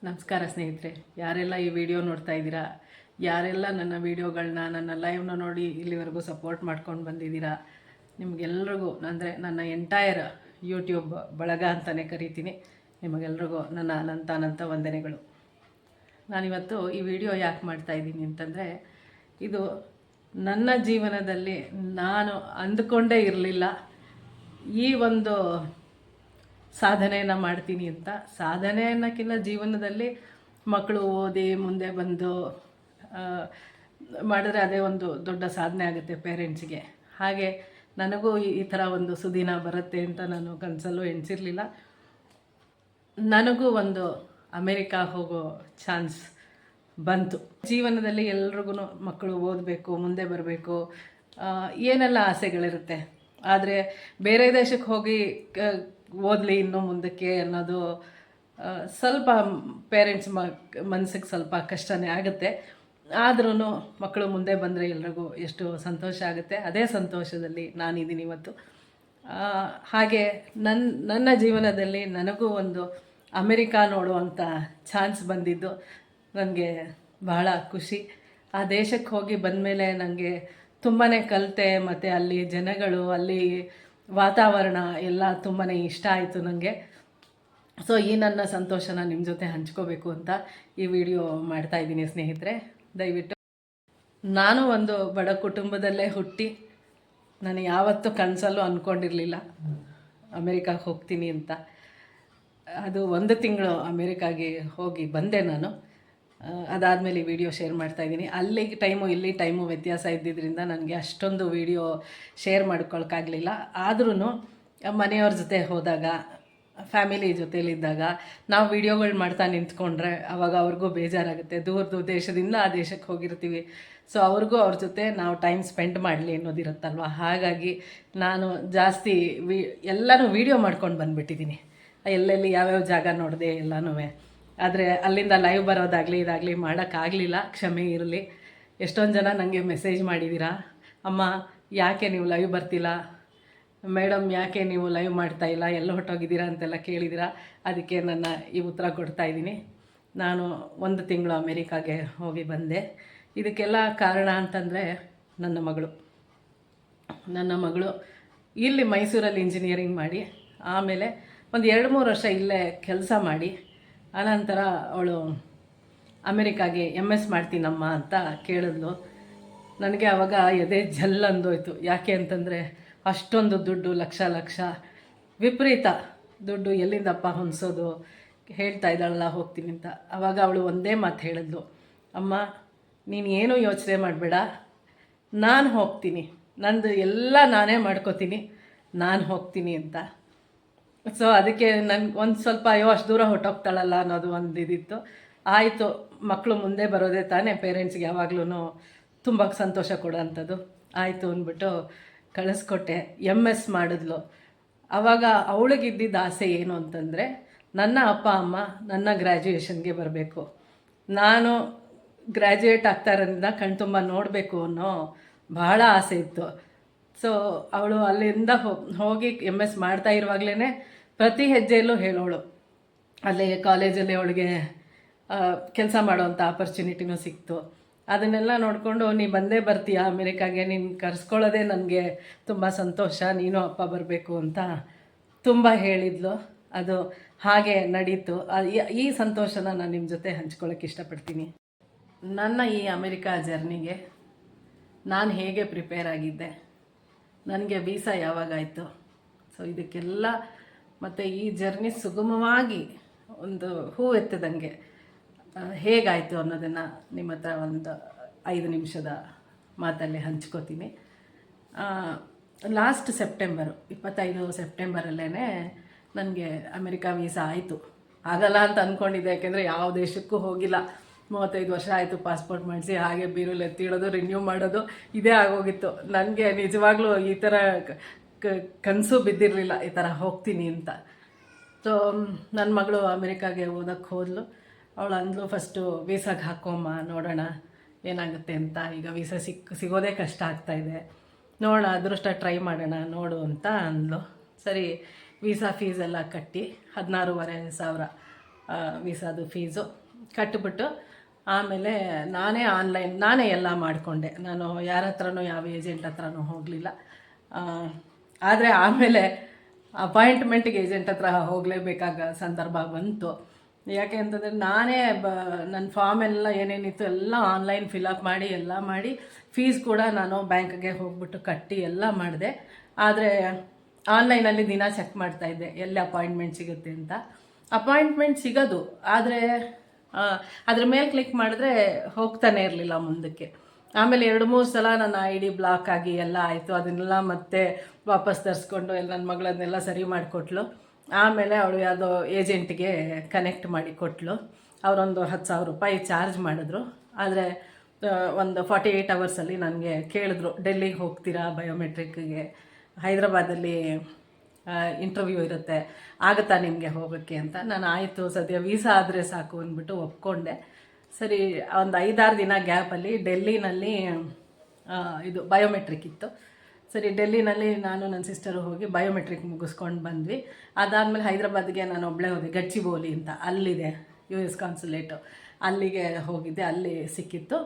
ನಮಸ್ಕಾರ ಸ್ನೇಹಿತರೆ, ಯಾರೆಲ್ಲ ಈ ವಿಡಿಯೋ ನೋಡ್ತಾ ಇದ್ದೀರಾ, ಯಾರೆಲ್ಲ ನನ್ನ ವಿಡಿಯೋಗಳನ್ನ ನನ್ನ ಲೈವ್ನ ನೋಡಿ ಇಲ್ಲಿವರೆಗೂ ಸಪೋರ್ಟ್ ಮಾಡ್ಕೊಂಡು ಬಂದಿದ್ದೀರಾ, ನಿಮಗೆಲ್ರಿಗೂ ಅಂದರೆ ನನ್ನ ಎಂಟೈರ್ ಯೂಟ್ಯೂಬ್ ಬಳಗ ಅಂತಲೇ ಕರಿತೀನಿ. ನಿಮಗೆಲ್ರಿಗೂ ನನ್ನ ಅನಂತ ವಂದನೆಗಳು. ನಾನಿವತ್ತು ಈ ವಿಡಿಯೋ ಯಾಕೆ ಮಾಡ್ತಾಯಿದ್ದೀನಿ ಅಂತಂದರೆ, ಇದು ನನ್ನ ಜೀವನದಲ್ಲಿ ನಾನು ಅಂದುಕೊಂಡೇ ಇರಲಿಲ್ಲ ಈ ಒಂದು ಸಾಧನೆಯನ್ನು ಮಾಡ್ತೀನಿ ಅಂತ. ಸಾಧನೆ ಅನ್ನೋಕ್ಕಿಂತ ಜೀವನದಲ್ಲಿ ಮಕ್ಕಳು ಓದಿ ಮುಂದೆ ಬಂದು ಮಾಡಿದ್ರೆ ಅದೇ ಒಂದು ದೊಡ್ಡ ಸಾಧನೆ ಆಗುತ್ತೆ ಪೇರೆಂಟ್ಸಿಗೆ. ಹಾಗೆ ನನಗೂ ಈ ಥರ ಒಂದು ಸುದಿನ ಬರುತ್ತೆ ಅಂತ ನಾನು ಕನಸಲ್ಲೂ ಎಣಿಸಿರಲಿಲ್ಲ. ನನಗೂ ಒಂದು ಅಮೇರಿಕಾ ಹೋಗೋ ಚಾನ್ಸ್ ಬಂತು. ಜೀವನದಲ್ಲಿ ಎಲ್ರಿಗೂ ಮಕ್ಕಳು ಓದಬೇಕು, ಮುಂದೆ ಬರಬೇಕು, ಏನೆಲ್ಲ ಆಸೆಗಳಿರುತ್ತೆ. ಆದರೆ ಬೇರೆ ದೇಶಕ್ಕೆ ಹೋಗಿ ಓದಲಿ ಇನ್ನೂ ಮುಂದಕ್ಕೆ ಅನ್ನೋದು ಸ್ವಲ್ಪ ಪೇರೆಂಟ್ಸ್ ಮನಸ್ಸಿಗೆ ಸ್ವಲ್ಪ ಕಷ್ಟನೇ ಆಗುತ್ತೆ. ಆದ್ರೂ ಮಕ್ಕಳು ಮುಂದೆ ಬಂದರೆ ಎಲ್ರಿಗೂ ಎಷ್ಟು ಸಂತೋಷ ಆಗುತ್ತೆ. ಅದೇ ಸಂತೋಷದಲ್ಲಿ ನಾನಿದ್ದೀನಿ ಇವತ್ತು. ಹಾಗೆ ನನ್ನ ಜೀವನದಲ್ಲಿ ನನಗೂ ಒಂದು ಅಮೆರಿಕಾ ನೋಡುವಂಥ ಚಾನ್ಸ್ ಬಂದಿದ್ದು ನನಗೆ ಬಹಳ ಖುಷಿ. ಆ ದೇಶಕ್ಕೆ ಹೋಗಿ ಬಂದಮೇಲೆ ನನಗೆ ತುಂಬಾ ಕಲಿತೆ, ಮತ್ತು ಅಲ್ಲಿ ಜನಗಳು, ಅಲ್ಲಿ ವಾತಾವರಣ ಎಲ್ಲ ತುಂಬಾ ಇಷ್ಟ ಆಯಿತು ನನಗೆ. ಸೊ ಈ ನನ್ನ ಸಂತೋಷನ ನಿಮ್ಮ ಜೊತೆ ಹಂಚ್ಕೋಬೇಕು ಅಂತ ಈ ವಿಡಿಯೋ ಮಾಡ್ತಾಯಿದ್ದೀನಿ ಸ್ನೇಹಿತರೆ. ದಯವಿಟ್ಟು, ನಾನು ಒಂದು ಬಡ ಕುಟುಂಬದಲ್ಲೇ ಹುಟ್ಟಿ ನಾನು ಯಾವತ್ತೂ ಕನಸಲ್ಲೂ ಅಂದ್ಕೊಂಡಿರಲಿಲ್ಲ ಅಮೇರಿಕಾಗೆ ಹೋಗ್ತೀನಿ ಅಂತ. ಅದು 1 ತಿಂಗಳು ಅಮೇರಿಕಾಗೆ ಹೋಗಿ ಬಂದೆ ನಾನು. ಅದಾದಮೇಲೆ ಈ ವಿಡಿಯೋ ಶೇರ್ ಮಾಡ್ತಾಯಿದ್ದೀನಿ. ಅಲ್ಲಿ ಟೈಮು ಇಲ್ಲಿ ಟೈಮು ವ್ಯತ್ಯಾಸ ಇದ್ದಿದ್ದರಿಂದ ನನಗೆ ಅಷ್ಟೊಂದು ವಿಡಿಯೋ ಶೇರ್ ಮಾಡ್ಕೊಳಕ್ಕಾಗಲಿಲ್ಲ. ಆದ್ರೂ ಮನೆಯವ್ರ ಜೊತೆ ಹೋದಾಗ, ಫ್ಯಾಮಿಲಿ ಜೊತೇಲಿದ್ದಾಗ ನಾವು ವಿಡಿಯೋಗಳು ಮಾಡ್ತಾ ನಿಂತ್ಕೊಂಡ್ರೆ ಅವಾಗ ಅವ್ರಿಗೂ ಬೇಜಾರಾಗುತ್ತೆ. ದೂರದ ದೇಶದಿಂದ ಆ ದೇಶಕ್ಕೆ ಹೋಗಿರ್ತೀವಿ, ಸೊ ಅವ್ರಿಗೂ ಅವ್ರ ಜೊತೆ ನಾವು ಟೈಮ್ ಸ್ಪೆಂಡ್ ಮಾಡಲಿ ಅನ್ನೋದಿರುತ್ತಲ್ವ. ಹಾಗಾಗಿ ನಾನು ಜಾಸ್ತಿ ಎಲ್ಲನೂ ವಿಡಿಯೋ ಮಾಡ್ಕೊಂಡು ಬಂದುಬಿಟ್ಟಿದ್ದೀನಿ. ಎಲ್ಲೆಲ್ಲಿ ಯಾವ್ಯಾವ ಜಾಗ ನೋಡಿದೆ ಎಲ್ಲನೂ. ಆದರೆ ಅಲ್ಲಿಂದ ಲೈವ್ ಬರೋದಾಗಲಿ ಇದಾಗಲಿ ಮಾಡೋಕ್ಕಾಗಲಿಲ್ಲ, ಕ್ಷಮೆ ಇರಲಿ. ಎಷ್ಟೊಂದು ಜನ ನನಗೆ ಮೆಸೇಜ್ ಮಾಡಿದ್ದೀರಾ, ಅಮ್ಮ ಯಾಕೆ ನೀವು ಲೈವ್ ಬರ್ತಿಲ್ಲ, ಮೇಡಮ್ ಯಾಕೆ ನೀವು ಲೈವ್ ಮಾಡ್ತಾಯಿಲ್ಲ, ಎಲ್ಲ ಹೊಟ್ಟೋಗಿದ್ದೀರಾ ಅಂತೆಲ್ಲ ಕೇಳಿದ್ದೀರಾ. ಅದಕ್ಕೆ ನನ್ನ ಈ ಉತ್ತರ ಕೊಡ್ತಾಯಿದ್ದೀನಿ. ನಾನು 1 ತಿಂಗಳು ಅಮೇರಿಕಾಗೆ ಹೋಗಿ ಬಂದೆ. ಇದಕ್ಕೆಲ್ಲ ಕಾರಣ ಅಂತಂದರೆ ನನ್ನ ಮಗಳು ಇಲ್ಲಿ ಮೈಸೂರಲ್ಲಿ ಇಂಜಿನಿಯರಿಂಗ್ ಮಾಡಿ, ಆಮೇಲೆ ಒಂದು 2-3 ವರ್ಷ ಇಲ್ಲೇ ಕೆಲಸ ಮಾಡಿ, ಆನಂತರ ಅವಳು ಅಮೇರಿಕಾಗೆ MS ಮಾಡ್ತೀನಮ್ಮ ಅಂತ ಕೇಳಿದ್ಲು. ನನಗೆ ಆವಾಗ ಎದೆ ಜಲ್ ಅಂದೋಯ್ತು. ಯಾಕೆ ಅಂತಂದರೆ ಅಷ್ಟೊಂದು ದುಡ್ಡು, ಲಕ್ಷ ವಿಪರೀತ ದುಡ್ಡು ಎಲ್ಲಿಂದಪ್ಪ ಹೊಂದಿಸೋದು. ಹೇಳ್ತಾ ಇದ್ದಾಳಲ್ಲ ಹೋಗ್ತೀನಿ ಅಂತ. ಆವಾಗ ಅವಳು ಒಂದೇ ಮಾತು ಹೇಳಿದ್ಲು, ಅಮ್ಮ ನೀನು ಏನೂ ಯೋಚನೆ ಮಾಡಬೇಡ, ನಾನು ಹೋಗ್ತೀನಿ, ನಂದು ಎಲ್ಲ ನಾನೇ ಮಾಡ್ಕೋತೀನಿ, ನಾನು ಹೋಗ್ತೀನಿ ಅಂತ. ಸೊ ಅದಕ್ಕೆ ನನಗೆ ಒಂದು ಸ್ವಲ್ಪ ಅಯ್ಯೋ ಅಷ್ಟು ದೂರ ಹೊಟ್ಟೋಗ್ತಾಳಲ್ಲ ಅನ್ನೋದು ಒಂದು ಇದಿತ್ತು. ಆಯಿತು, ಮಕ್ಕಳು ಮುಂದೆ ಬರೋದೇ ತಾನೇ ಪೇರೆಂಟ್ಸ್ಗೆ ಯಾವಾಗ್ಲೂ ತುಂಬ ಸಂತೋಷ ಕೊಡೋವಂಥದ್ದು. ಆಯಿತು ಅಂದ್ಬಿಟ್ಟು ಕಳಿಸ್ಕೊಟ್ಟೆ. MS ಮಾಡಿದ್ಲು. ಆವಾಗ ಅವಳಿಗಿದ್ದಿದ್ದ ಆಸೆ ಏನು ಅಂತಂದರೆ, ನನ್ನ ಅಪ್ಪ ಅಮ್ಮ ನನ್ನ ಗ್ರ್ಯಾಜುಯೇಷನ್ಗೆ ಬರಬೇಕು, ನಾನು ಗ್ರ್ಯಾಜುಯೇಟ್ ಆಗ್ತಾ ಇರೋದ್ರಿಂದ ಕಣ್ತುಂಬ ನೋಡಬೇಕು ಅನ್ನೋ ಬಹಳ ಆಸೆ ಇತ್ತು. ಸೊ ಅವಳು ಅಲ್ಲಿಂದ ಹೋಗಿ MS ಮಾಡ್ತಾ ಇರುವಾಗಲೇ ಪ್ರತಿ ಹೆಜ್ಜೆಯಲ್ಲೂ ಹೇಳೋಳು. ಅಲ್ಲೇ ಕಾಲೇಜಲ್ಲಿ ಅವಳಿಗೆ ಕೆಲಸ ಮಾಡೋವಂಥ ಆಪರ್ಚುನಿಟಿನೂ ಸಿಕ್ತು. ಅದನ್ನೆಲ್ಲ ನೋಡಿಕೊಂಡು ನೀ ಬಂದೇ ಬರ್ತೀಯಾ ಅಮೇರಿಕಾಗೆ, ನೀನು ಕರೆಸ್ಕೊಳ್ಳೋದೇ ನನಗೆ ತುಂಬ ಸಂತೋಷ, ನೀನು ಅಪ್ಪ ಬರಬೇಕು ಅಂತ ತುಂಬ ಹೇಳಿದ್ಲು. ಅದು ಹಾಗೆ ನಡೀತು. ಈ ಸಂತೋಷನ ನಾನು ನಿಮ್ಮ ಜೊತೆ ಹಂಚ್ಕೊಳ್ಳೋಕ್ಕೆ ಇಷ್ಟಪಡ್ತೀನಿ. ನನ್ನ ಈ ಅಮೇರಿಕಾ ಜರ್ನಿಗೆ ನಾನು ಹೇಗೆ ಪ್ರಿಪೇರ್ ಆಗಿದ್ದೆ, ನನಗೆ ವೀಸಾ ಯಾವಾಗಾಯಿತು, ಸೊ ಇದಕ್ಕೆಲ್ಲ ಮತ್ತು ಈ ಜರ್ನಿ ಸುಗಮವಾಗಿ ಒಂದು ಹೂ ಎತ್ತದಂಗೆ ಹೇಗಾಯಿತು ಅನ್ನೋದನ್ನು ನಿಮ್ಮ ಹತ್ರ ಒಂದು 5 ನಿಮಿಷದ ಮಾತಲ್ಲಿ ಹಂಚ್ಕೋತೀನಿ. ಲಾಸ್ಟ್ ಸೆಪ್ಟೆಂಬರು 25 ಸೆಪ್ಟೆಂಬರಲ್ಲೇ ನನಗೆ ಅಮೇರಿಕಾ ವೀಸಾ ಆಯಿತು. ಆಗಲ್ಲ ಅಂತ ಅಂದ್ಕೊಂಡಿದ್ದೆ, ಯಾಕೆಂದರೆ ಯಾವ ದೇಶಕ್ಕೂ ಹೋಗಿಲ್ಲ. 35 ವರ್ಷ ಆಯಿತು ಪಾಸ್ಪೋರ್ಟ್ ಮಾಡಿಸಿ, ಹಾಗೆ ಬೀರಲ್ಲಿ ಎತ್ತಿಡೋದು, ರಿನ್ಯೂ ಮಾಡೋದು, ಇದೇ ಆಗೋಗಿತ್ತು. ನನಗೆ ನಿಜವಾಗ್ಲೂ ಈ ಥರ ಕನಸು ಬಿದ್ದಿರಲಿಲ್ಲ ಈ ಥರ ಹೋಗ್ತೀನಿ ಅಂತ. ಸೊ ನನ್ನ ಮಗಳು ಅಮೇರಿಕಾಗೆ ಓದೋಕ್ಕೆ ಹೋದ್ಲು. ಅವಳು ಅಂದ್ಲು, ಫಸ್ಟು ವೀಸಾಗೆ ಹಾಕೋಮ್ಮ, ನೋಡೋಣ ಏನಾಗುತ್ತೆ ಅಂತ. ಈಗ ವೀಸಾ ಸಿಗೋದೇ ಕಷ್ಟ ಆಗ್ತಾಯಿದೆ, ನೋಡೋಣ ಅದೃಷ್ಟ ಟ್ರೈ ಮಾಡೋಣ ನೋಡು ಅಂತ ಅಂದ್ಲು. ಸರಿ, ವೀಸಾ ಫೀಸೆಲ್ಲ ಕಟ್ಟಿ 16,500 ವೀಸಾದು ಫೀಸು ಕಟ್ಟಿಬಿಟ್ಟು ಆಮೇಲೆ ನಾನೇ ಎಲ್ಲ ಮಾಡಿಕೊಂಡೆ. ನಾನು ಯಾರ ಹತ್ರನೂ ಯಾವ ಏಜೆಂಟ್ ಹತ್ರನೂ ಹೋಗಲಿಲ್ಲ. ಆದರೆ ಆಮೇಲೆ ಅಪಾಯಿಂಟ್ಮೆಂಟಿಗೆ ಏಜೆಂಟ್ ಹತ್ರ ಹೋಗಲೇಬೇಕಾಗ ಸಂದರ್ಭ ಬಂತು. ಯಾಕೆ ಅಂತಂದರೆ ನಾನೇ ನನ್ನ ಫಾರ್ಮ್ ಎಲ್ಲ ಏನೇನಿತ್ತು ಎಲ್ಲ ಆನ್ಲೈನ್ ಫಿಲಪ್ ಮಾಡಿ ಎಲ್ಲ ಮಾಡಿ ಫೀಸ್ ಕೂಡ ನಾನು ಬ್ಯಾಂಕ್ಗೆ ಹೋಗ್ಬಿಟ್ಟು ಕಟ್ಟಿ ಎಲ್ಲ ಮಾಡಿದೆ. ಆದರೆ ಆನ್ಲೈನಲ್ಲಿ ದಿನ ಚೆಕ್ ಮಾಡ್ತಾಯಿದ್ದೆ ಎಲ್ಲಿ ಅಪಾಯಿಂಟ್ಮೆಂಟ್ ಸಿಗುತ್ತೆ ಅಂತ. ಅಪಾಯಿಂಟ್ಮೆಂಟ್ ಸಿಗೋದು, ಆದರೆ ಅದ್ರ ಮೇಲೆ ಕ್ಲಿಕ್ ಮಾಡಿದ್ರೆ ಹೋಗ್ತಾನೆ ಇರಲಿಲ್ಲ ಮುಂದಕ್ಕೆ. ಆಮೇಲೆ 2-3 ಸಲ ನನ್ನ ಐ ಡಿ ಬ್ಲಾಕ್ ಆಗಿ ಎಲ್ಲ ಆಯಿತು. ಅದನ್ನೆಲ್ಲ ಮತ್ತೆ ವಾಪಸ್ ತರಿಸ್ಕೊಂಡು ಎಲ್ಲ ನನ್ನ ಮಗಳನ್ನೆಲ್ಲ ಸರಿ ಮಾಡಿಕೊಟ್ಲು. ಆಮೇಲೆ ಅವಳು ಯಾವುದೋ ಏಜೆಂಟ್ಗೆ ಕನೆಕ್ಟ್ ಮಾಡಿ ಕೊಟ್ಟಳು. ಅವರೊಂದು 10,000 ರೂಪಾಯಿ ಚಾರ್ಜ್ ಮಾಡಿದ್ರು. ಆದರೆ ಒಂದು 48 ಅವರ್ಸಲ್ಲಿ ನನಗೆ ಕೇಳಿದ್ರು, ಡೆಲ್ಲಿಗೆ ಹೋಗ್ತೀರಾ ಬಯೋಮೆಟ್ರಿಕ್ಗೆ, ಹೈದ್ರಾಬಾದಲ್ಲಿ ಇಂಟರ್ವ್ಯೂ ಇರುತ್ತೆ, ಆಗುತ್ತಾ ನಿಮಗೆ ಹೋಗೋಕ್ಕೆ ಅಂತ. ನಾನು ಆಯಿತು ಸದ್ಯ ವೀಸಾ ಆದರೆ ಸಾಕು ಅಂದ್ಬಿಟ್ಟು ಒಪ್ಕೊಂಡೆ. ಸರಿ, ಒಂದು 5-6 ದಿನ ಗ್ಯಾಪಲ್ಲಿ ಡೆಲ್ಲಿನಲ್ಲಿ ಇದು ಬಯೋಮೆಟ್ರಿಕ್ ಇತ್ತು. ಸರಿ, ಡೆಲ್ಲಿನಲ್ಲಿ ನಾನು ನನ್ನ ಸಿಸ್ಟರು ಹೋಗಿ ಬಯೋಮೆಟ್ರಿಕ್ ಮುಗಿಸ್ಕೊಂಡು ಬಂದ್ವಿ. ಅದಾದಮೇಲೆ ಹೈದ್ರಾಬಾದ್ಗೆ ನಾನು ಒಬ್ಬಳೇ ಹೋದೆ. ಗಚ್ಚಿಬೋಲಿ ಅಂತ ಅಲ್ಲಿದೆ US ಕಾನ್ಸುಲೇಟು, ಅಲ್ಲಿಗೆ ಹೋಗಿದ್ದೆ. ಅಲ್ಲಿ ಸಿಕ್ಕಿತ್ತು.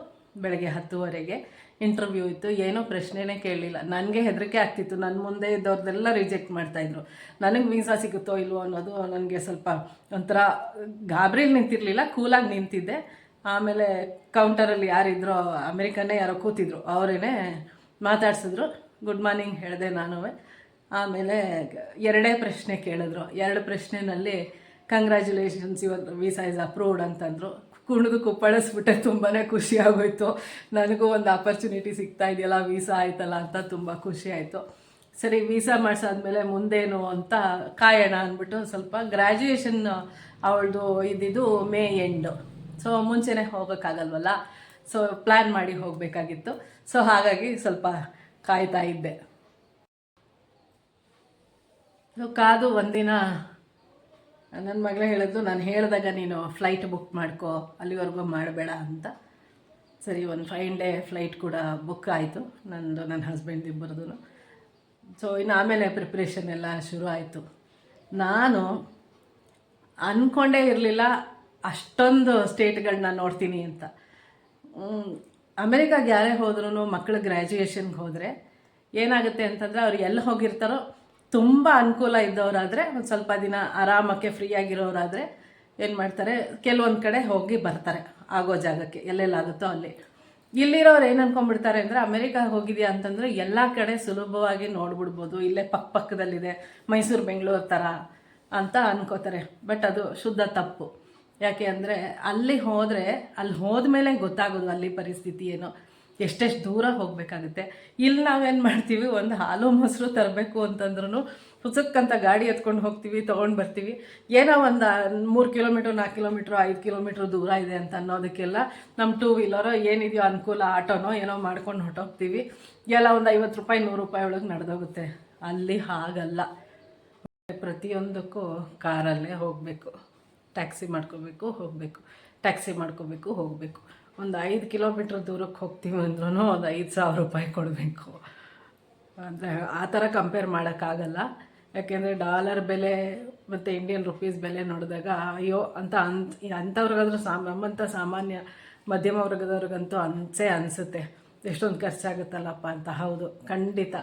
ಬೆಳಗ್ಗೆ 10:00 ಇಂಟರ್ವ್ಯೂ ಇತ್ತು. ಏನೋ ಪ್ರಶ್ನೆನೇ ಕೇಳಲಿಲ್ಲ. ನನಗೆ ಹೆದರಿಕೆ ಆಗ್ತಿತ್ತು. ನನ್ನ ಮುಂದೆ ಇದ್ದವ್ರದ್ದೆಲ್ಲ ರಿಜೆಕ್ಟ್ ಮಾಡ್ತಾಯಿದ್ರು. ನನಗೆ ವೀಸಾ ಸಿಗುತ್ತೋ ಇಲ್ವೋ ಅನ್ನೋದು ನನಗೆ ಸ್ವಲ್ಪ ಒಂಥರ ಗಾಬರಿಲಿ ನಿಂತಿರಲಿಲ್ಲ, ಕೂಲಾಗಿ ನಿಂತಿದ್ದೆ. ಆಮೇಲೆ ಕೌಂಟರಲ್ಲಿ ಯಾರಿದ್ರೋ ಅಮೇರಿಕನ್ನೇ ಯಾರೋ ಕೂತಿದ್ರು, ಅವರೇನೆ ಮಾತಾಡ್ಸಿದ್ರು. ಗುಡ್ ಮಾರ್ನಿಂಗ್ ಹೇಳಿದೆ ನಾನು. ಆಮೇಲೆ 2 ಪ್ರಶ್ನೆ ಕೇಳಿದ್ರು. 2 ಪ್ರಶ್ನೆಯಲ್ಲಿ congratulations your visa is approved ಅಂತಂದರು. ಕುಣಿದು ಕುಪ್ಪಳಿಸ್ಬಿಟ್ಟೆ. ತುಂಬಾ ಖುಷಿ ಆಗೋಯ್ತು. ನನಗೂ ಒಂದು ಆಪರ್ಚುನಿಟಿ ಸಿಗ್ತಾ ಇದೆಯಲ್ಲ, ವೀಸಾ ಆಯ್ತಲ್ಲ ಅಂತ ತುಂಬ ಖುಷಿ ಆಯಿತು. ಸರಿ, ವೀಸಾ ಮಾಡಿಸಾದ್ಮೇಲೆ ಮುಂದೇನು ಅಂತ ಕಾಯೋಣ ಅಂದ್ಬಿಟ್ಟು ಸ್ವಲ್ಪ ಗ್ರ್ಯಾಜುಯೇಷನ್ ಅವಳದು ಇದ್ದಿದ್ದು ಮೇ ಎಂಡು. ಸೊ ಮುಂಚೆನೇ ಹೋಗೋಕ್ಕಾಗಲ್ವಲ್ಲ, ಸೊ ಪ್ಲ್ಯಾನ್ ಮಾಡಿ ಹೋಗಬೇಕಾಗಿತ್ತು. ಸೊ ಹಾಗಾಗಿ ಸ್ವಲ್ಪ ಕಾಯ್ತಾ ಇದ್ದೆ. ಸೊ ಕಾದು ಒಂದಿನ ನನ್ನ ಮಗಳೇ ಹೇಳಿದ್ಲು, ನಾನು ಹೇಳಿದಾಗ ನೀನು ಫ್ಲೈಟ್ ಬುಕ್ ಮಾಡ್ಕೋ, ಅಲ್ಲಿವರೆಗೂ ಮಾಡಬೇಡ ಅಂತ. ಸರಿ, ಒಂದು 5 ಡೇ ಫ್ಲೈಟ್ ಕೂಡ ಬುಕ್ ಆಯಿತು, ನಂದು ನನ್ನ ಹಸ್ಬೆಂಡ್ ಇಬ್ಬರದು. ಸೊ ಇನ್ನು ಆಮೇಲೆ ಪ್ರಿಪ್ರೇಷನ್ ಎಲ್ಲ ಶುರು ಆಯಿತು. ನಾನು ಅಂದ್ಕೊಂಡೇ ಇರಲಿಲ್ಲ ಅಷ್ಟೊಂದು ಸ್ಟೇಟ್ಗಳನ್ನ ನೋಡ್ತೀನಿ ಅಂತ. ಅಮೇರಿಕಾಗೆ ಯಾರೇ ಹೋದ್ರೂ ಮಕ್ಕಳು ಗ್ರ್ಯಾಜುಯೇಷನ್ಗೆ ಹೋದರೆ ಏನಾಗುತ್ತೆ ಅಂತಂದರೆ ಅವ್ರು ಎಲ್ಲಿ ಹೋಗಿರ್ತಾರೋ, ತುಂಬ ಅನುಕೂಲ ಇದ್ದವರಾದರೆ ಒಂದು ಸ್ವಲ್ಪ ದಿನ ಆರಾಮಕ್ಕೆ ಫ್ರೀ ಆಗಿರೋರಾದರೆ ಏನು ಮಾಡ್ತಾರೆ, ಕೆಲವೊಂದು ಕಡೆ ಹೋಗಿ ಬರ್ತಾರೆ ಆಗೋ ಜಾಗಕ್ಕೆ, ಎಲ್ಲೆಲ್ಲಾಗುತ್ತೋ ಅಲ್ಲಿ. ಇಲ್ಲಿರೋರು ಏನು ಅಂದ್ಕೊಂಡ್ಬಿಡ್ತಾರೆ ಅಂದರೆ, ಅಮೇರಿಕಾಗೆ ಹೋಗಿದೆಯಾ ಅಂತಂದರೆ ಎಲ್ಲ ಕಡೆ ಸುಲಭವಾಗಿ ನೋಡ್ಬಿಡ್ಬೋದು, ಇಲ್ಲೇ ಪಕ್ಕದಲ್ಲಿದೆ, ಮೈಸೂರು ಬೆಂಗಳೂರು ಥರ ಅಂತ ಅನ್ಕೋತಾರೆ. ಬಟ್ ಅದು ಶುದ್ಧ ತಪ್ಪು. ಯಾಕೆ ಅಂದರೆ ಅಲ್ಲಿ ಹೋದರೆ ಅಲ್ಲಿ ಹೋದ್ಮೇಲೆ ಗೊತ್ತಾಗೋದು ಅಲ್ಲಿ ಪರಿಸ್ಥಿತಿ ಏನು, ಎಷ್ಟೆಷ್ಟು ದೂರ ಹೋಗಬೇಕಾಗುತ್ತೆ. ಇಲ್ಲಿ ನಾವೇನು ಮಾಡ್ತೀವಿ, ಒಂದು ಹಾಲು ಮೊಸರು ತರಬೇಕು ಅಂತಂದ್ರೂ ಪುಸ್ತಕಂತ ಗಾಡಿ ಎತ್ಕೊಂಡು ಹೋಗ್ತೀವಿ, ತೊಗೊಂಡು ಬರ್ತೀವಿ. ಏನೋ ಒಂದು 3 ಕಿಲೋಮೀಟ್ರ್ 4 ಕಿಲೋಮೀಟ್ರ್ 5 ಕಿಲೋಮೀಟ್ರ್ ದೂರ ಇದೆ ಅಂತ ಅನ್ನೋದಕ್ಕೆಲ್ಲ ನಮ್ಮ 2 ವೀಲರೋ ಏನಿದೆಯೋ ಅನುಕೂಲ, ಆಟೋನೋ ಏನೋ ಮಾಡ್ಕೊಂಡು ಹೊಟ್ಟೋಗ್ತೀವಿ. ಎಲ್ಲ ಒಂದು 50 ರೂಪಾಯಿ 100 ರೂಪಾಯಿ ಒಳಗೆ ನಡೆದೋಗುತ್ತೆ. ಅಲ್ಲಿ ಹಾಗಲ್ಲ, ಪ್ರತಿಯೊಂದಕ್ಕೂ ಕಾರಲ್ಲೇ ಹೋಗಬೇಕು. ಟ್ಯಾಕ್ಸಿ ಮಾಡ್ಕೋಬೇಕು, ಹೋಗಬೇಕು, ಟ್ಯಾಕ್ಸಿ ಮಾಡ್ಕೋಬೇಕು, ಹೋಗಬೇಕು. ಒಂದು 5 ಕಿಲೋಮೀಟ್ರ್ ದೂರಕ್ಕೆ ಹೋಗ್ತೀವಿ ಅಂದ್ರೂ ಒಂದು 5,000 ರೂಪಾಯಿ ಕೊಡಬೇಕು. ಅಂದರೆ ಆ ಥರ ಕಂಪೇರ್ ಮಾಡೋಕ್ಕಾಗಲ್ಲ. ಯಾಕೆಂದರೆ ಡಾಲರ್ ಬೆಲೆ ಮತ್ತು ಇಂಡಿಯನ್ ರುಪೀಸ್ ಬೆಲೆ ನೋಡಿದಾಗ ಅಯ್ಯೋ ಅಂತ ಅಂಥವ್ರಿಗಾದ್ರೂ ನಮ್ಮಂಥ ಸಾಮಾನ್ಯ ಮಧ್ಯಮ ವರ್ಗದವ್ರಿಗಂತೂ ಅನಿಸುತ್ತೆ, ಎಷ್ಟೊಂದು ಖರ್ಚಾಗುತ್ತಲ್ಲಪ್ಪ ಅಂತ. ಹೌದು, ಖಂಡಿತ.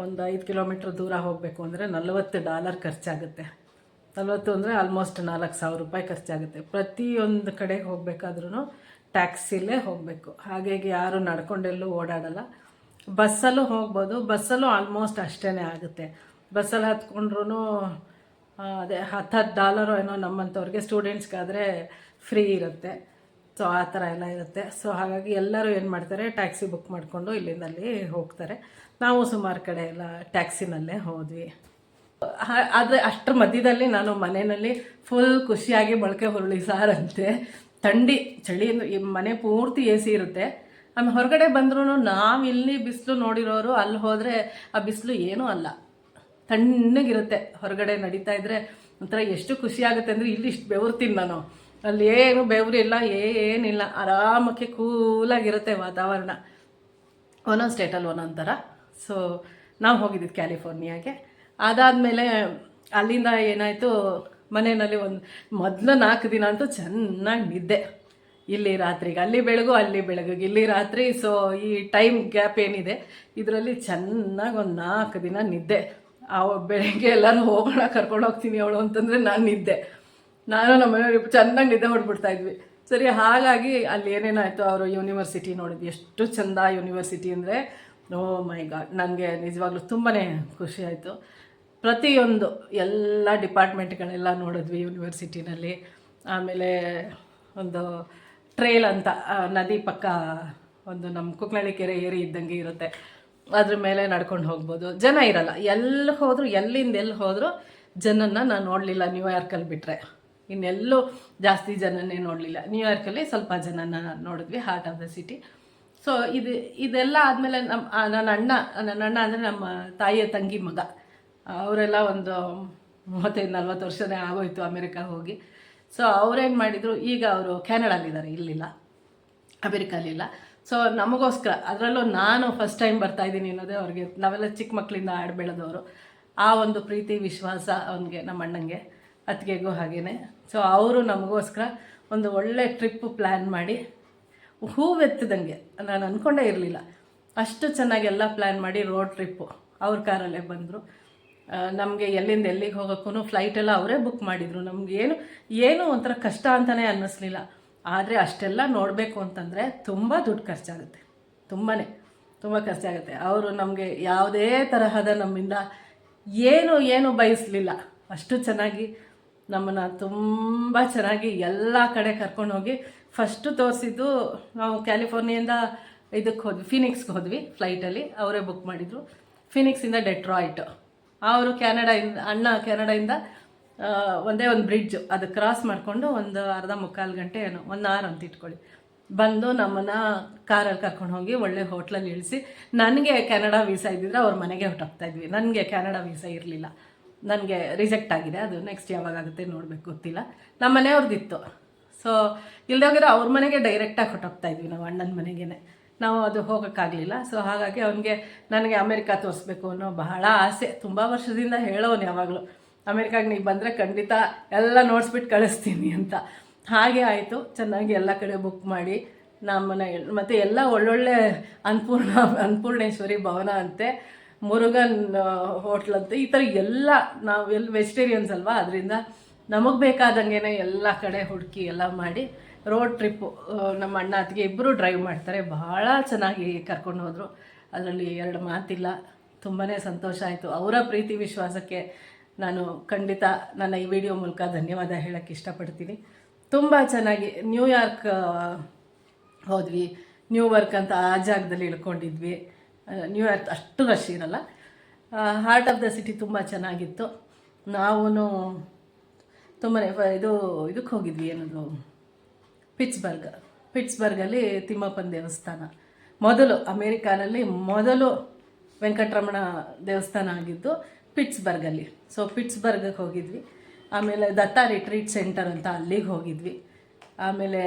ಒಂದು 5 ಕಿಲೋಮೀಟ್ರ್ ದೂರ ಹೋಗಬೇಕು ಅಂದರೆ $40 ಖರ್ಚಾಗುತ್ತೆ. 40 ಅಂದರೆ ಆಲ್ಮೋಸ್ಟ್ 4,000 ರೂಪಾಯಿ ಖರ್ಚಾಗುತ್ತೆ. ಪ್ರತಿಯೊಂದು ಕಡೆಗೆ ಹೋಗಬೇಕಾದ್ರೂ ಟ್ಯಾಕ್ಸಿಲೇ ಹೋಗಬೇಕು. ಹಾಗಾಗಿ ಯಾರು ನಡ್ಕೊಂಡೆಲ್ಲೂ ಓಡಾಡಲ್ಲ. ಬಸ್ಸಲ್ಲೂ ಹೋಗ್ಬೋದು, ಬಸ್ಸಲ್ಲೂ ಆಲ್ಮೋಸ್ಟ್ ಅಷ್ಟೇ ಆಗುತ್ತೆ. ಬಸ್ಸಲ್ಲಿ ಹತ್ಕೊಂಡ್ರೂ ಅದೇ $10 ಏನೋ ನಮ್ಮಂಥವ್ರಿಗೆ, ಸ್ಟೂಡೆಂಟ್ಸ್ಗಾದರೆ ಫ್ರೀ ಇರುತ್ತೆ. ಸೊ ಆ ಥರ ಎಲ್ಲ ಇರುತ್ತೆ. ಸೊ ಹಾಗಾಗಿ ಎಲ್ಲರೂ ಏನು ಮಾಡ್ತಾರೆ, ಟ್ಯಾಕ್ಸಿ ಬುಕ್ ಮಾಡಿಕೊಂಡು ಇಲ್ಲಿಂದಲ್ಲಿ ಹೋಗ್ತಾರೆ. ನಾವು ಸುಮಾರು ಕಡೆ ಎಲ್ಲ ಟ್ಯಾಕ್ಸಿನಲ್ಲೇ ಹೋದ್ವಿ. ಆದರೆ ಅಷ್ಟರ ಮಧ್ಯದಲ್ಲಿ ನಾನು ಮನೆಯಲ್ಲಿ ಫುಲ್ ಖುಷಿಯಾಗಿ ಮೊಳಕೆ ಹುರುಳಿ ಸಾರಂತೆ, ಚಳಿ ಮನೆ ಪೂರ್ತಿ AC ಇರುತ್ತೆ. ಆಮೇಲೆ ಹೊರಗಡೆ ಬಂದ್ರೂ ನಾವು ಇಲ್ಲಿ ಬಿಸಿಲು ನೋಡಿರೋರು ಅಲ್ಲಿ ಹೋದರೆ ಆ ಬಿಸಿಲು ಏನೂ ಅಲ್ಲ, ತಣ್ಣಗಿರುತ್ತೆ. ಹೊರಗಡೆ ನಡೀತಾ ಇದ್ದರೆ ಒಂಥರ ಎಷ್ಟು ಖುಷಿಯಾಗುತ್ತೆ ಅಂದರೆ, ಇಲ್ಲಿ ಇಷ್ಟು ಬೆವರ್ತೀನಿ ನಾನು, ಅಲ್ಲಿ ಏನು ಬೆವರಿಲ್ಲ, ಏನಿಲ್ಲ, ಆರಾಮಕ್ಕೆ ಕೂಲಾಗಿರುತ್ತೆ ವಾತಾವರಣ. ಒಂದೊಂದು ಸ್ಟೇಟಲ್ಲಿ ಒಂದೊಂದು ಥರ. ಸೊ ನಾವು ಹೋಗಿದ್ದಿದ್ದು ಕ್ಯಾಲಿಫೋರ್ನಿಯಾಗೆ. ಅದಾದಮೇಲೆ ಅಲ್ಲಿಂದ ಏನಾಯಿತು, ಮನೆಯಲ್ಲಿ ಮೊದಲು 4 ದಿನ ಅಂತೂ ಚೆನ್ನಾಗಿ ನಿದ್ದೆ. ಇಲ್ಲಿ ರಾತ್ರಿಗೆ ಅಲ್ಲಿ ಬೆಳಗು, ಅಲ್ಲಿ ಬೆಳಗಿಗೆ ಇಲ್ಲಿ ರಾತ್ರಿ. ಸೊ ಈ ಟೈಮ್ ಗ್ಯಾಪ್ ಏನಿದೆ ಇದರಲ್ಲಿ ಚೆನ್ನಾಗಿ ಒಂದು 4 ದಿನ ನಿದ್ದೆ. ಬೆಳಗ್ಗೆ ಎಲ್ಲರೂ ಹೋಗೋಣ ಕರ್ಕೊಂಡು ಹೋಗ್ತೀನಿ ಅವಳು ಅಂತಂದರೆ ನಾನು ನಮ್ಮ ಮನೆಯವ್ರು ಚೆನ್ನಾಗಿ ನಿದ್ದೆ ಹೊಡ್ಬಿಡ್ತಾಯಿದ್ವಿ. ಸರಿ, ಹಾಗಾಗಿ ಅಲ್ಲಿ ಏನೇನಾಯಿತು, ಅವರು ಯೂನಿವರ್ಸಿಟಿ ನೋಡಿದ್ವಿ. ಎಷ್ಟು ಚೆಂದ ಯೂನಿವರ್ಸಿಟಿ ಅಂದರೆ, ಓ ಮೈ ಗಾಡ್, ನನಗೆ ನಿಜವಾಗ್ಲೂ ತುಂಬಾ ಖುಷಿ ಆಯಿತು. ಪ್ರತಿಯೊಂದು ಎಲ್ಲ ಡಿಪಾರ್ಟ್ಮೆಂಟ್ಗಳೆಲ್ಲ ನೋಡಿದ್ವಿ ಯೂನಿವರ್ಸಿಟಿನಲ್ಲಿ. ಆಮೇಲೆ ಒಂದು ಟ್ರೇಲ್ ಅಂತ ನದಿ ಪಕ್ಕ ಒಂದು ನಮ್ಮ ಕುಕ್ನಳ್ಳಿ ಕೆರೆ ಏರಿ ಇದ್ದಂಗೆ ಇರುತ್ತೆ, ಅದ್ರ ಮೇಲೆ ನಡ್ಕೊಂಡು ಹೋಗ್ಬೋದು. ಜನ ಇರಲ್ಲ, ಎಲ್ಲಿ ಹೋದರೂ ಎಲ್ಲಿಂದ ಎಲ್ಲಿ ಹೋದರೂ ಜನನ್ನ ನಾನು ನೋಡಲಿಲ್ಲ, ನ್ಯೂಯಾರ್ಕಲ್ಲಿ ಬಿಟ್ಟರೆ ಇನ್ನೆಲ್ಲೂ ಜಾಸ್ತಿ ಜನನೇ ನೋಡಲಿಲ್ಲ. ನ್ಯೂಯಾರ್ಕಲ್ಲಿ ಸ್ವಲ್ಪ ಜನನ ನೋಡಿದ್ವಿ, heart of the city. So ಇದೆಲ್ಲ ಆದಮೇಲೆ ನನ್ನ ಅಣ್ಣ ಅಂದರೆ ನಮ್ಮ ತಾಯಿಯ ತಂಗಿ ಮಗ, ಅವರೆಲ್ಲ ಒಂದು 35-40 ವರ್ಷನೇ ಆಗೋಯ್ತು ಅಮೇರಿಕಾ ಹೋಗಿ. ಸೊ ಅವ್ರೇನು ಮಾಡಿದರು, ಈಗ ಅವರು ಕ್ಯಾನಡಾಲಿದ್ದಾರೆ, ಇಲ್ಲಿಲ್ಲ, ಅಮೇರಿಕಾಲಿಲ್ಲ. ಸೊ ನಮಗೋಸ್ಕರ, ಅದರಲ್ಲೂ ನಾನು ಫಸ್ಟ್ ಟೈಮ್ ಬರ್ತಾಯಿದ್ದೀನಿ ಅನ್ನೋದೇ ಅವ್ರಿಗೆ. ನಾವೆಲ್ಲ ಚಿಕ್ಕ ಮಕ್ಕಳಿಂದ ಆಡಿ ಬೆಳೆದವರು. ಆ ಒಂದು ಪ್ರೀತಿ ವಿಶ್ವಾಸ ಅವನಿಗೆ, ನಮ್ಮ ಅಣ್ಣಂಗೆ, ಅತ್ತಿಗೆಗೂ ಹಾಗೇ. ಸೊ ಅವರು ನಮಗೋಸ್ಕರ ಒಂದು ಒಳ್ಳೆ ಟ್ರಿಪ್ಪು ಪ್ಲ್ಯಾನ್ ಮಾಡಿ, ಹೂವೆತ್ತಿದಂಗೆ, ನಾನು ಅಂದ್ಕೊಂಡೇ ಇರಲಿಲ್ಲ ಅಷ್ಟು ಚೆನ್ನಾಗಿ ಎಲ್ಲ ಪ್ಲ್ಯಾನ್ ಮಾಡಿ ರೋಡ್ ಟ್ರಿಪ್ಪು ಅವ್ರ ಕಾರಲ್ಲೇ ಬಂದರು. ನಮಗೆ ಎಲ್ಲಿಂದ ಎಲ್ಲಿಗೆ ಹೋಗೋಕ್ಕೂ ಫ್ಲೈಟೆಲ್ಲ ಅವರೇ ಬುಕ್ ಮಾಡಿದರು. ನಮಗೇನು ಒಂಥರ ಕಷ್ಟ ಅಂತಲೇ ಅನ್ನಿಸ್ಲಿಲ್ಲ. ಆದರೆ ಅಷ್ಟೆಲ್ಲ ನೋಡಬೇಕು ಅಂತಂದರೆ ತುಂಬ ದುಡ್ಡು ಖರ್ಚಾಗುತ್ತೆ, ತುಂಬ ಖರ್ಚಾಗುತ್ತೆ. ಅವರು ನಮಗೆ ಯಾವುದೇ ತರಹದ ನಮ್ಮಿಂದ ಏನು ಬಯಸಲಿಲ್ಲ. ಅಷ್ಟು ಚೆನ್ನಾಗಿ ನಮ್ಮನ್ನು ತುಂಬ ಚೆನ್ನಾಗಿ ಎಲ್ಲ ಕಡೆ ಕರ್ಕೊಂಡೋಗಿ, ಫಸ್ಟು ತೋರಿಸಿದ್ದು ನಾವು ಕ್ಯಾಲಿಫೋರ್ನಿಯಿಂದ ಇದಕ್ಕೆ ಹೋದ್ವಿ, ಫಿನಿಕ್ಸ್ಗೆ ಹೋದ್ವಿ ಫ್ಲೈಟಲ್ಲಿ, ಅವರೇ ಬುಕ್ ಮಾಡಿದರು. ಫಿನಿಕ್ಸಿಂದ ಡೆಟ್ರಾಯ್ಟ್, ಅವರು ಅಣ್ಣ ಕ್ಯಾನಡಾಯಿಂದ ಒಂದೇ ಒಂದು ಬ್ರಿಡ್ಜು, ಅದು ಕ್ರಾಸ್ ಮಾಡಿಕೊಂಡು ಒಂದು ಅರ್ಧ ಮುಕ್ಕಾಲು ಗಂಟೆ ಏನೋ 1 hour ಅಂತ ಇಟ್ಕೊಳ್ಳಿ, ಬಂದು ನಮ್ಮನ್ನು ಕಾರಲ್ಲಿ ಕರ್ಕೊಂಡು ಹೋಗಿ ಒಳ್ಳೆ ಹೋಟ್ಲಲ್ಲಿ ಇಳಿಸಿ. ನನಗೆ ಕೆನಡಾ ವೀಸಾ ಇದ್ದಿದ್ರೆ ಅವ್ರ ಮನೆಗೆ ಹೊರಟೋಗ್ತಾಯಿದ್ವಿ. ನನಗೆ ಕೆನಡಾ ವೀಸಾ ಇರಲಿಲ್ಲ, ನನಗೆ ರಿಜೆಕ್ಟ್ ಆಗಿದೆ. ಅದು ನೆಕ್ಸ್ಟ್ ಯಾವಾಗುತ್ತೆ ನೋಡಬೇಕು, ಗೊತ್ತಿಲ್ಲ. ನಮ್ಮ ಮನೆಯವ್ರದ್ದಿತ್ತು. ಸೊ ಇಲ್ದೋಗಿರೋ ಅವ್ರ ಮನೆಗೆ ಡೈರೆಕ್ಟಾಗಿ ಹೊರಟೋಗ್ತಾಯಿದ್ವಿ, ನಾವು ಅಣ್ಣನ ಮನೆಗೇ. ನಾವು ಅದು ಹೋಗೋಕ್ಕಾಗಲಿಲ್ಲ. ಸೊ ಹಾಗಾಗಿ ನನಗೆ ಅಮೇರಿಕಾ ತೋರಿಸ್ಬೇಕು ಅನ್ನೋ ಬಹಳ ಆಸೆ. ತುಂಬ ವರ್ಷದಿಂದ ಹೇಳೋನು ಯಾವಾಗಲೂ, ಅಮೇರಿಕಾಗೆ ನೀವು ಬಂದರೆ ಖಂಡಿತ ಎಲ್ಲ ನೋಡಿಸ್ಬಿಟ್ಟು ಕಳಿಸ್ತೀನಿ ಅಂತ. ಹಾಗೆ ಆಯಿತು. ಚೆನ್ನಾಗಿ ಎಲ್ಲ ಕಡೆ ಬುಕ್ ಮಾಡಿ ನಮ್ಮನೆ, ಮತ್ತು ಎಲ್ಲ ಒಳ್ಳೊಳ್ಳೆ ಅನ್ನಪೂರ್ಣೇಶ್ವರಿ ಭವನ ಅಂತೆ, ಮುರುಗನ್ ಹೋಟ್ಲಂತೆ, ಈ ಥರ ಎಲ್ಲ, ನಾವು ವೆಜಿಟೇರಿಯನ್ಸ್ ಅಲ್ವಾ, ಅದರಿಂದ ನಮಗೆ ಬೇಕಾದಂಗೆ ಎಲ್ಲ ಕಡೆ ಹುಡುಕಿ ಎಲ್ಲ ಮಾಡಿ ರೋಡ್ ಟ್ರಿಪ್ಪು. ನಮ್ಮ ಅಣ್ಣ ಅತ್ತಿಗೆ ಇಬ್ಬರು ಡ್ರೈವ್ ಮಾಡ್ತಾರೆ, ಬಹಳ ಚೆನ್ನಾಗಿ ಕರ್ಕೊಂಡು ಹೋದರು. ಅದರಲ್ಲಿ 2 ಮಾತಿಲ್ಲ. ತುಂಬಾ ಸಂತೋಷ ಆಯಿತು. ಅವರ ಪ್ರೀತಿ ವಿಶ್ವಾಸಕ್ಕೆ ನಾನು ಖಂಡಿತ ನನ್ನ ಈ ವಿಡಿಯೋ ಮೂಲಕ ಧನ್ಯವಾದ ಹೇಳೋಕ್ಕೆ ಇಷ್ಟಪಡ್ತೀನಿ. ತುಂಬ ಚೆನ್ನಾಗಿ ನ್ಯೂಯಾರ್ಕ್ ಹೋದ್ವಿ. ನ್ಯೂಯಾರ್ಕ್ ಅಂತ ಆ ಜಾಗದಲ್ಲಿ ಇಳ್ಕೊಂಡಿದ್ವಿ. ನ್ಯೂಯಾರ್ಕ್ ಅಷ್ಟು ರಶ್ ಇರಲ್ಲ. ಹಾರ್ಟ್ ಆಫ್ ದ ಸಿಟಿ ತುಂಬ ಚೆನ್ನಾಗಿತ್ತು. ನಾವು ತುಂಬಾ ಇದಕ್ಕೆ ಹೋಗಿದ್ವಿ, ಏನದು ಪಿಟ್ಸ್ಬರ್ಗಲ್ಲಿ ತಿಮ್ಮಪ್ಪನ ದೇವಸ್ಥಾನ. ಮೊದಲು ಅಮೇರಿಕಾನಲ್ಲಿ ವೆಂಕಟರಮಣ ದೇವಸ್ಥಾನ ಆಗಿದ್ದು ಪಿಟ್ಸ್ಬರ್ಗಲ್ಲಿ. ಸೊ ಪಿಟ್ಸ್ಬರ್ಗ್ಗೆ ಹೋಗಿದ್ವಿ. ಆಮೇಲೆ ದತ್ತಾ ರಿಟ್ರೀಟ್ ಸೆಂಟರ್ ಅಂತ ಅಲ್ಲಿಗೆ ಹೋಗಿದ್ವಿ. ಆಮೇಲೆ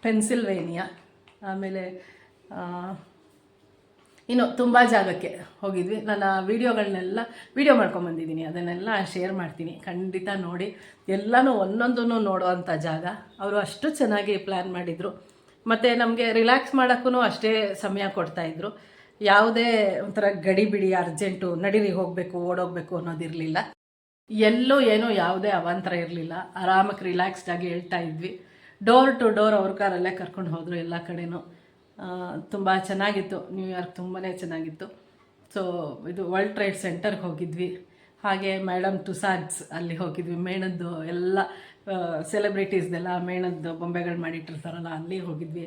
ಪೆನ್ಸಿಲ್ವೇನಿಯಾ, ಆಮೇಲೆ ಇನ್ನು ತುಂಬ ಜಾಗಕ್ಕೆ ಹೋಗಿದ್ವಿ. ನನ್ನ ವೀಡಿಯೋಗಳನ್ನೆಲ್ಲ ಮಾಡ್ಕೊಂಬಂದಿದ್ದೀನಿ, ಅದನ್ನೆಲ್ಲ ಶೇರ್ ಮಾಡ್ತೀನಿ, ಖಂಡಿತ ನೋಡಿ. ಎಲ್ಲನೂ ಒಂದೊಂದನ್ನು ನೋಡೋವಂಥ ಜಾಗ. ಅವರು ಅಷ್ಟು ಚೆನ್ನಾಗಿ ಪ್ಲ್ಯಾನ್ ಮಾಡಿದರು. ಮತ್ತು ನಮಗೆ ರಿಲ್ಯಾಕ್ಸ್ ಮಾಡೋಕ್ಕೂ ಅಷ್ಟೇ ಸಮಯ ಕೊಡ್ತಾಯಿದ್ರು. ಯಾವುದೇ ಒಂಥರ ಗಡಿಬಿಡಿ ಅರ್ಜೆಂಟು ನಡೀರಿ ಹೋಗಬೇಕು ಓಡೋಗಬೇಕು ಅನ್ನೋದಿರಲಿಲ್ಲ. ಎಲ್ಲೂ ಏನೂ ಯಾವುದೇ ಅವಾಂತರ ಇರಲಿಲ್ಲ. ಆರಾಮಾಗಿ ರಿಲ್ಯಾಕ್ಸ್ಡಾಗಿ ಹೇಳ್ತಾ ಇದ್ವಿ. ಡೋರ್ ಟು ಡೋರ್ ಅವ್ರ ಕಾರಲ್ಲೇ ಕರ್ಕೊಂಡು ಹೋದರು ಎಲ್ಲ ಕಡೆನೂ. ತುಂಬ ಚೆನ್ನಾಗಿತ್ತು. ನ್ಯೂಯಾರ್ಕ್ ತುಂಬಾ ಚೆನ್ನಾಗಿತ್ತು. ಸೊ ಇದು ವರ್ಲ್ಡ್ ಟ್ರೇಡ್ ಸೆಂಟರ್ಗೆ ಹೋಗಿದ್ವಿ. ಹಾಗೆ ಮೇಡಮ್ ಟುಸಾಡ್ಸ್ ಅಲ್ಲಿ ಹೋಗಿದ್ವಿ. ಮೇಣದ್ದು ಎಲ್ಲ ಸೆಲೆಬ್ರಿಟೀಸ್ದೆಲ್ಲ ಮೇಣದ್ದು ಬೊಂಬೆಗಳು ಮಾಡಿಟ್ಟಿರ್ತಾರಲ್ಲ, ಅಲ್ಲಿ ಹೋಗಿದ್ವಿ.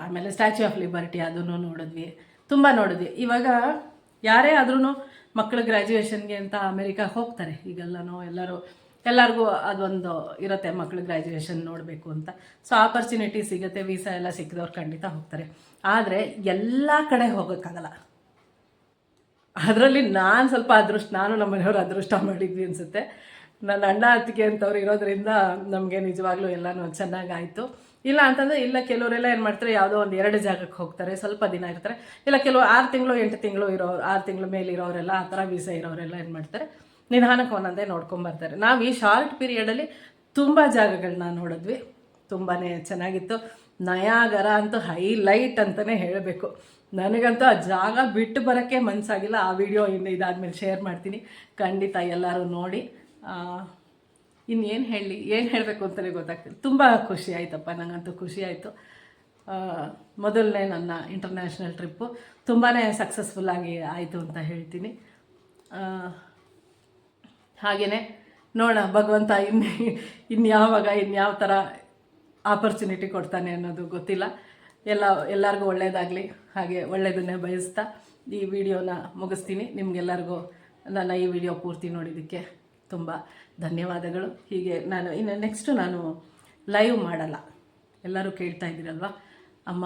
ಆಮೇಲೆ ಸ್ಟ್ಯಾಚ್ಯೂ ಆಫ್ ಲಿಬರ್ಟಿ ಅದನ್ನು ನೋಡಿದ್ವಿ. ತುಂಬ ನೋಡಿದ್ವಿ. ಇವಾಗ ಯಾರೇ ಆದ್ರೂ ಮಕ್ಕಳ ಗ್ರ್ಯಾಜುಯೇಷನ್ಗೆ ಅಂತ ಅಮೇರಿಕಾಗೆ ಹೋಗ್ತಾರೆ. ಎಲ್ಲರಿಗೂ ಅದೊಂದು ಇರುತ್ತೆ, ಮಕ್ಕಳ ಗ್ರ್ಯಾಜುಯೇಷನ್ ನೋಡಬೇಕು ಅಂತ. ಸೊ ಆಪರ್ಚುನಿಟಿ ಸಿಗುತ್ತೆ, ವೀಸಾ ಎಲ್ಲ ಸಿಕ್ಕಿದವ್ರು ಖಂಡಿತ ಹೋಗ್ತಾರೆ. ಆದರೆ ಎಲ್ಲ ಕಡೆ ಹೋಗೋಕ್ಕಾಗಲ್ಲ. ಅದರಲ್ಲಿ ನಾನು ನಮ್ಮ ಮನೆಯವರು ಅದೃಷ್ಟ ಮಾಡಿದ್ವಿ ಅನಿಸುತ್ತೆ. ನನ್ನ ಅಣ್ಣ ಅತ್ತಿಗೆ ಅಂತವ್ರು ಇರೋದ್ರಿಂದ ನಮಗೆ ನಿಜವಾಗ್ಲೂ ಎಲ್ಲನೂ ಚೆನ್ನಾಗಾಯಿತು. ಇಲ್ಲ ಅಂತಂದರೆ ಕೆಲವರೆಲ್ಲ ಏನು ಮಾಡ್ತಾರೆ, ಯಾವುದೋ ಒಂದು 2 ಜಾಗಕ್ಕೆ ಹೋಗ್ತಾರೆ, ಸ್ವಲ್ಪ ದಿನ ಇರ್ತಾರೆ. ಇಲ್ಲ ಕೆಲವು 6 ತಿಂಗಳು 8 ತಿಂಗಳು 6 ತಿಂಗಳ ಮೇಲೆ ಇರೋರೆಲ್ಲ, ಆ ಥರ ವೀಸಾ ಇರೋರೆಲ್ಲ ಏನು ಮಾಡ್ತಾರೆ, ನಿಧಾನಕ್ಕೆ ಒಂದೊಂದೇ ನೋಡ್ಕೊಂಬರ್ತಾರೆ. ನಾವು ಈ ಶಾರ್ಟ್ ಪೀರಿಯಡಲ್ಲಿ ತುಂಬ ಜಾಗಗಳನ್ನ ನೋಡಿದ್ವಿ, ತುಂಬಾ ಚೆನ್ನಾಗಿತ್ತು. ನಯಾಗರ ಅಂತೂ ಹೈಲೈಟ್ ಅಂತಲೇ ಹೇಳಬೇಕು. ನನಗಂತೂ ಆ ಜಾಗ ಬಿಟ್ಟು ಬರೋಕ್ಕೆ ಮನಸ್ಸಾಗಿಲ್ಲ. ಆ ವಿಡಿಯೋ ಇನ್ನು ಇದಾದಮೇಲೆ ಶೇರ್ ಮಾಡ್ತೀನಿ, ಖಂಡಿತ ಎಲ್ಲರೂ ನೋಡಿ. ಇನ್ನೇನು ಹೇಳಲಿ, ಏನು ಹೇಳಬೇಕು ಅಂತಲೇ ಗೊತ್ತಾಗ್ತಿಲ್ಲ. ತುಂಬ ಖುಷಿ ಆಯ್ತಪ್ಪ, ನನಗಂತೂ ಖುಷಿ ಆಯಿತು. ಮೊದಲನೇ ನನ್ನ ಇಂಟರ್ನ್ಯಾಷನಲ್ ಟ್ರಿಪ್ಪು ತುಂಬಾ ಸಕ್ಸಸ್ಫುಲ್ಲಾಗಿ ಆಯಿತು ಅಂತ ಹೇಳ್ತೀನಿ. ಹಾಗೆಯೇ ನೋಡೋಣ ಭಗವಂತ ಇನ್ಯಾವ ಥರ ಆಪರ್ಚುನಿಟಿ ಕೊಡ್ತಾನೆ ಅನ್ನೋದು ಗೊತ್ತಿಲ್ಲ. ಎಲ್ಲರಿಗೂ ಒಳ್ಳೆಯದಾಗಲಿ, ಹಾಗೆ ಒಳ್ಳೆಯದನ್ನೇ ಬಯಸ್ತಾ ಈ ವಿಡಿಯೋನ ಮುಗಿಸ್ತೀನಿ. ನಿಮಗೆಲ್ಲರಿಗೂ ನನ್ನ ಈ ವಿಡಿಯೋ ಪೂರ್ತಿ ನೋಡಿದ್ದಕ್ಕೆ ತುಂಬ ಧನ್ಯವಾದಗಳು. ಹೀಗೆ ಇನ್ನು ನೆಕ್ಸ್ಟು ನಾನು ಲೈವ್ ಮಾಡಲ್ಲ. ಎಲ್ಲರೂ ಕೇಳ್ತಾ ಇದ್ದೀರಲ್ವ, ಅಮ್ಮ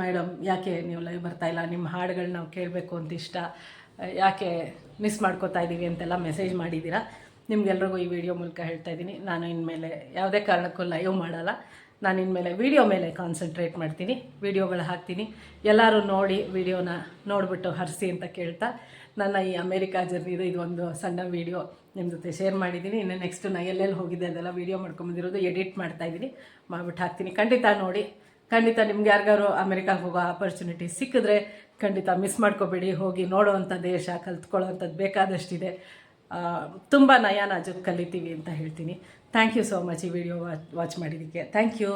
ಮೇಡಮ್ ಯಾಕೆ ನೀವು ಲೈವ್ ಬರ್ತಾಯಿಲ್ಲ, ನಿಮ್ಮ ಹಾಡುಗಳು ನಾವು ಕೇಳಬೇಕು ಅಂತ ಇಷ್ಟ, ಯಾಕೆ ಮಿಸ್ ಮಾಡ್ಕೋತಾ ಇದ್ದೀವಿ ಅಂತೆಲ್ಲ ಮೆಸೇಜ್ ಮಾಡಿದ್ದೀರಾ. ನಿಮ್ಗೆಲ್ರಿಗೂ ಈ ವಿಡಿಯೋ ಮೂಲಕ ಹೇಳ್ತಾ ಇದ್ದೀನಿ, ನಾನು ಇನ್ಮೇಲೆ ಯಾವುದೇ ಕಾರಣಕ್ಕೂ ಲೈವ್ ಮಾಡಲ್ಲ. ನಾನು ಇನ್ಮೇಲೆ ವಿಡಿಯೋ ಮೇಲೆ ಕಾನ್ಸಂಟ್ರೇಟ್ ಮಾಡ್ತೀನಿ, ವಿಡಿಯೋಗಳು ಹಾಕ್ತೀನಿ. ಎಲ್ಲರೂ ನೋಡಿ ವಿಡಿಯೋನ ನೋಡಿಬಿಟ್ಟು ಹರಿಸಿ ಅಂತ ಕೇಳ್ತಾ, ನನ್ನ ಈ ಅಮೇರಿಕಾ ಜರ್ನಿದು ಇದೊಂದು ಸಣ್ಣ ವಿಡಿಯೋ ನಿಮ್ಮ ಜೊತೆ ಶೇರ್ ಮಾಡಿದ್ದೀನಿ. ಇನ್ನು ನೆಕ್ಸ್ಟ್ ನಾನು ಎಲ್ಲೆಲ್ಲಿ ಹೋಗಿದ್ದೆ ಅದೆಲ್ಲ ವಿಡಿಯೋ ಮಾಡ್ಕೊಂಬಂದಿರೋದು ಎಡಿಟ್ ಮಾಡ್ತಾಯಿದ್ದೀನಿ, ಮಾಡಿಬಿಟ್ಟು ಹಾಕ್ತೀನಿ. ಖಂಡಿತ ನೋಡಿ. ಖಂಡಿತ ನಿಮ್ಗೆ ಯಾರಿಗಾರು ಅಮೇರಿಕಾಗೆ ಹೋಗೋ ಆಪರ್ಚುನಿಟಿ ಸಿಕ್ಕಿದ್ರೆ ಖಂಡಿತ ಮಿಸ್ ಮಾಡ್ಕೋಬೇಡಿ. ಹೋಗಿ ನೋಡೋವಂಥ ದೇಶ, ಕಲ್ತ್ಕೊಳ್ಳೋವಂಥದ್ದು ಬೇಕಾದಷ್ಟಿದೆ. ತುಂಬ ನಯ ನಾಜೂಕ್ ಕಲಿತೀವಿ ಅಂತ ಹೇಳ್ತೀನಿ. ಥ್ಯಾಂಕ್ ಯು ಸೋ ಮಚ್ ಈ ವಿಡಿಯೋ ವಾಚ್ ಮಾಡಿದ್ದಕ್ಕೆ. Thank you.